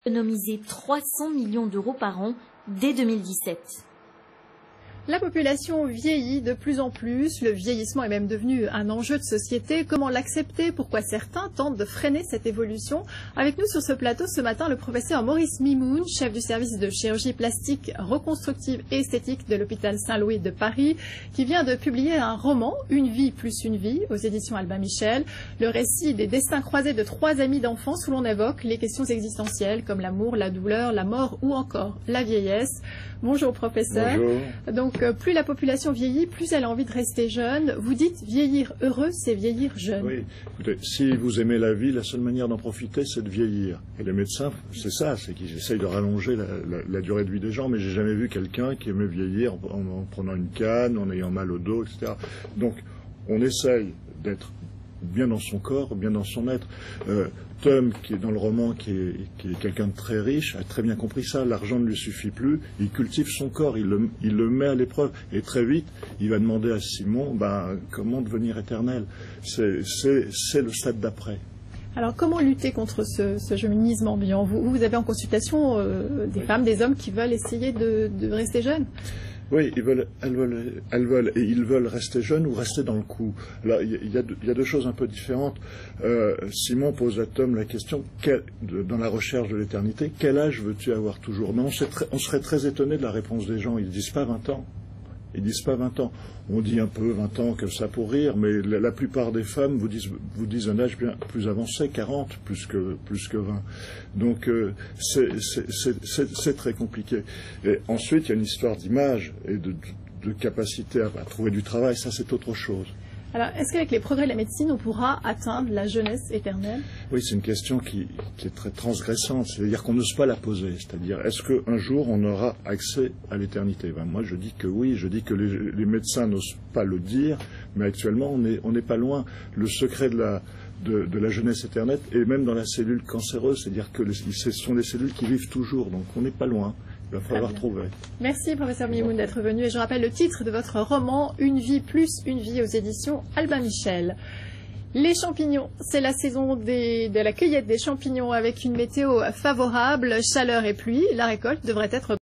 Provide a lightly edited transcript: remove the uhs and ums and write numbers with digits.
Économiser 300 millions d'euros par an dès 2017. La population vieillit de plus en plus, le vieillissement est même devenu un enjeu de société. Comment l'accepter? Pourquoi certains tentent de freiner cette évolution? Avec nous sur ce plateau ce matin, le professeur Maurice Mimoun, chef du service de chirurgie plastique reconstructive et esthétique de l'hôpital Saint-Louis de Paris, qui vient de publier un roman, Une vie plus une vie, aux éditions Albin Michel. Le récit des destins croisés de 3 amis d'enfance où l'on évoque les questions existentielles comme l'amour, la douleur, la mort ou encore la vieillesse. Bonjour professeur. Bonjour. Donc plus la population vieillit, plus elle a envie de rester jeune. Vous dites vieillir heureux, c'est vieillir jeune. Oui, écoutez, si vous aimez la vie, la seule manière d'en profiter, c'est de vieillir. Et les médecins, c'est ça, c'est qu'ils essayent de rallonger la durée de vie des gens, mais j'ai jamais vu quelqu'un qui aimait vieillir en prenant une canne, en ayant mal au dos, etc. Donc, on essaye d'être bien dans son corps, bien dans son être. Tom, qui est dans le roman, qui est quelqu'un de très riche, a très bien compris ça. L'argent ne lui suffit plus. Il cultive son corps, il le met à l'épreuve. Et très vite, il va demander à Simon, comment devenir éternel. C'est le stade d'après. Alors, comment lutter contre ce cheminisme ambiant? Vous avez en consultation des femmes, des hommes qui veulent essayer de rester jeunes? Oui, elles veulent rester jeunes ou rester dans le coup. Alors, il y a deux choses un peu différentes. Simon pose à Tom la question, dans la recherche de l'éternité, quel âge veux-tu avoir toujours? Mais on serait très étonné de la réponse des gens. Ils disent pas 20 ans. Ils disent pas 20 ans. On dit un peu 20 ans comme ça pour rire, mais la plupart des femmes vous disent un âge bien plus avancé, 40, plus que 20. Donc c'est très compliqué. Et ensuite, il y a une histoire d'image et de capacité à trouver du travail. Ça, c'est autre chose. Alors, est-ce qu'avec les progrès de la médecine, on pourra atteindre la jeunesse éternelle? Oui, c'est une question qui est très transgressante. C'est-à-dire qu'on n'ose pas la poser. C'est-à-dire, est-ce qu'un jour, on aura accès à l'éternité? Moi, je dis que oui. Je dis que les médecins n'osent pas le dire. Mais actuellement, on n'est pas loin. Le secret de la jeunesse éternelle est même dans la cellule cancéreuse. C'est-à-dire que ce sont des cellules qui vivent toujours. Donc, on n'est pas loin. Il va falloir trouver. Merci, professeur Mimoun, d'être venu. Et je rappelle le titre de votre roman, Une vie plus une vie, aux éditions Albin Michel. Les champignons, c'est la saison de la cueillette des champignons avec une météo favorable, chaleur et pluie. La récolte devrait être